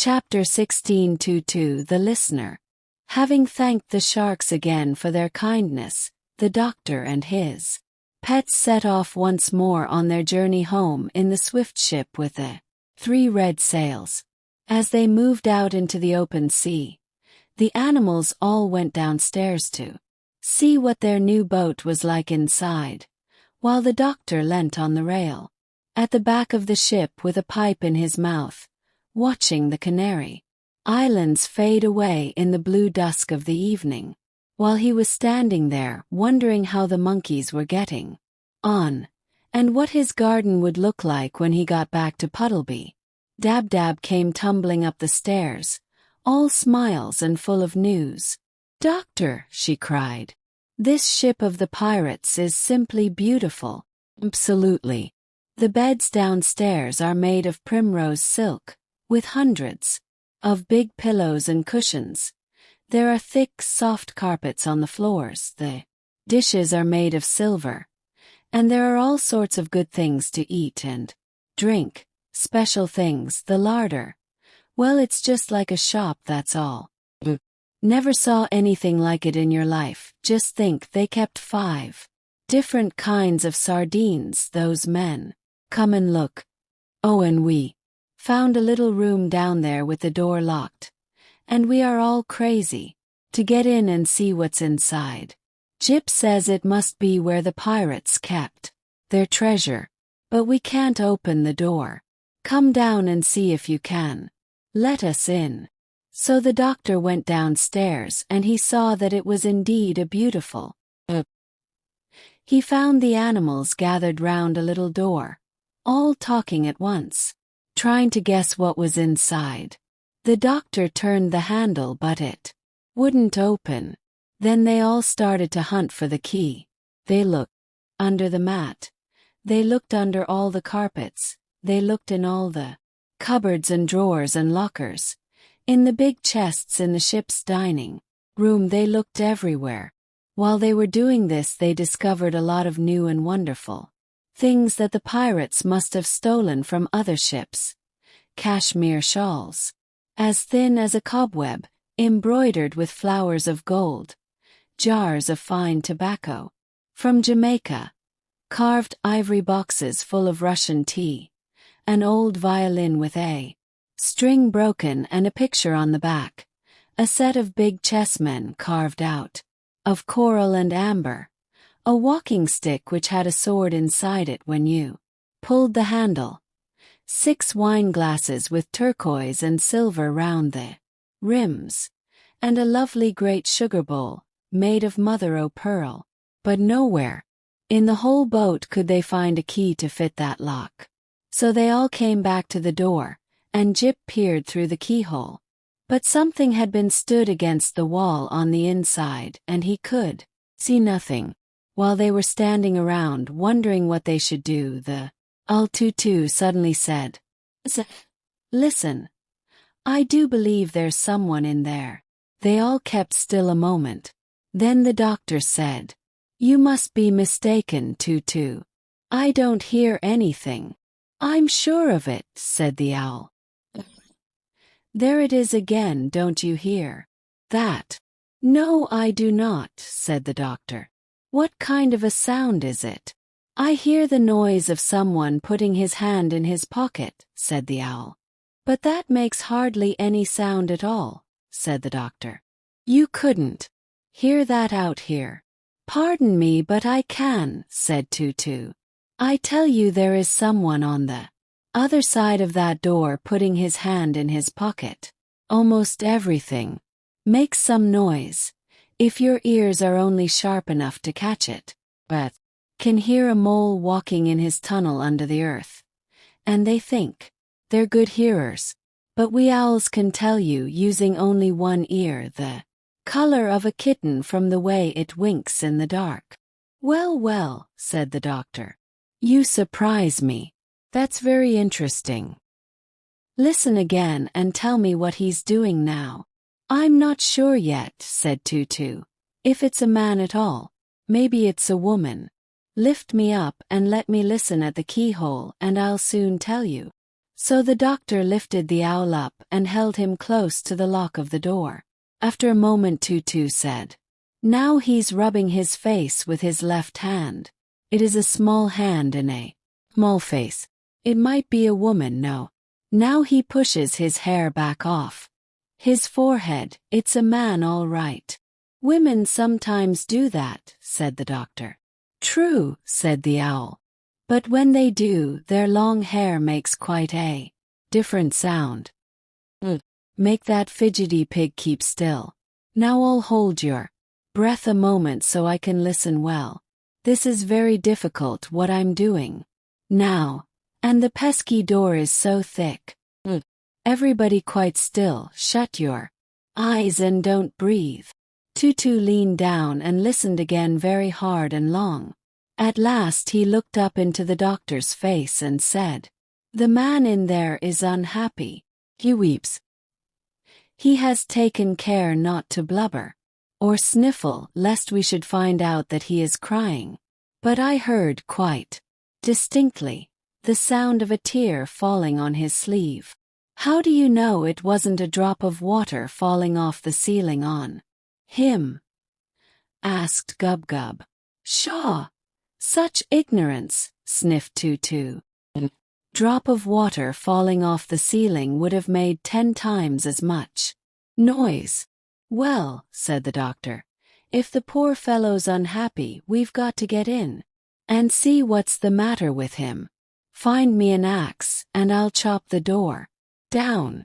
Chapter 16. The Listener. Having thanked the sharks again for their kindness, the doctor and his pets set off once more on their journey home in the swift ship with the 3 red sails. As they moved out into the open sea, the animals all went downstairs to see what their new boat was like inside, while the doctor leant on the rail at the back of the ship with a pipe in his mouth, watching the Canary Islands fade away in the blue dusk of the evening, while he was standing there wondering how the monkeys were getting on, and what his garden would look like when he got back to Puddleby. Dab-Dab came tumbling up the stairs, all smiles and full of news. "Doctor," she cried, "this ship of the pirates is simply beautiful." "Absolutely. The beds downstairs are made of primrose silk, with hundreds of big pillows and cushions. There are thick, soft carpets on the floors. The dishes are made of silver. And there are all sorts of good things to eat and drink, special things, the larder. Well, it's just like a shop, that's all. Never saw anything like it in your life. Just think, they kept 5 different kinds of sardines, those men. Come and look. Oh, and we found a little room down there with the door locked. And we are all crazy to get in and see what's inside. Jip says it must be where the pirates kept their treasure, but we can't open the door. Come down and see if you can. Let us in." So the doctor went downstairs and he saw that it was indeed a beautiful. He found the animals gathered round a little door, all talking at once, trying to guess what was inside. The doctor turned the handle but it wouldn't open. Then they all started to hunt for the key. They looked under the mat. They looked under all the carpets. They looked in all the cupboards and drawers and lockers. In the big chests in the ship's dining room, they looked everywhere. While they were doing this, they discovered a lot of new and wonderful things that the pirates must have stolen from other ships. Cashmere shawls, as thin as a cobweb, embroidered with flowers of gold. Jars of fine tobacco from Jamaica. Carved ivory boxes full of Russian tea. An old violin with a string broken and a picture on the back. A set of big chessmen carved out of coral and amber. A walking stick which had a sword inside it when you pulled the handle. 6 wine glasses with turquoise and silver round the rims. And a lovely great sugar bowl, made of mother-o'-pearl. But nowhere in the whole boat could they find a key to fit that lock. So they all came back to the door, and Jip peered through the keyhole. But something had been stood against the wall on the inside, and he could see nothing. While they were standing around wondering what they should do, the Tutu suddenly said, "Listen. I do believe there's someone in there." They all kept still a moment. Then the doctor said, "You must be mistaken, Tutu. I don't hear anything." "I'm sure of it," said the owl. "There it is again, don't you hear that?" "No, I do not," said the doctor. "What kind of a sound is it?" "I hear the noise of someone putting his hand in his pocket," said the owl. "But that makes hardly any sound at all," said the doctor. "You couldn't hear that out here." "Pardon me, but I can," said Tutu. "I tell you there is someone on the other side of that door putting his hand in his pocket. Almost everything makes some noise, if your ears are only sharp enough to catch it. But can hear a mole walking in his tunnel under the earth. And they think they're good hearers. But we owls can tell you, using only one ear, the color of a kitten from the way it winks in the dark." "Well, well," said the doctor. "You surprise me. That's very interesting. Listen again and tell me what he's doing now." "I'm not sure yet," said Tutu. "If it's a man at all. Maybe it's a woman. Lift me up and let me listen at the keyhole and I'll soon tell you." So the doctor lifted the owl up and held him close to the lock of the door. After a moment Tutu said, "Now he's rubbing his face with his left hand. It is a small hand and a small face. It might be a woman, no. Now he pushes his hair back off his forehead. It's a man all right. Women sometimes do that," said the doctor. "True," said the owl. "But when they do, their long hair makes quite a different sound. Make that fidgety pig keep still. Now all hold your breath a moment so I can listen well. This is very difficult what I'm doing. Now. And the pesky door is so thick. Everybody quite still, shut your eyes and don't breathe." Tutu leaned down and listened again very hard and long. At last he looked up into the doctor's face and said, "The man in there is unhappy. He weeps. He has taken care not to blubber or sniffle lest we should find out that he is crying. But I heard quite distinctly the sound of a tear falling on his sleeve." "How do you know it wasn't a drop of water falling off the ceiling on him?" asked Gub Gub. "Pshaw! Such ignorance," sniffed Tutu. "Drop of water falling off the ceiling would have made 10 times as much noise." "Well," said the doctor, "if the poor fellow's unhappy, we've got to get in and see what's the matter with him. Find me an axe, and I'll chop the door down."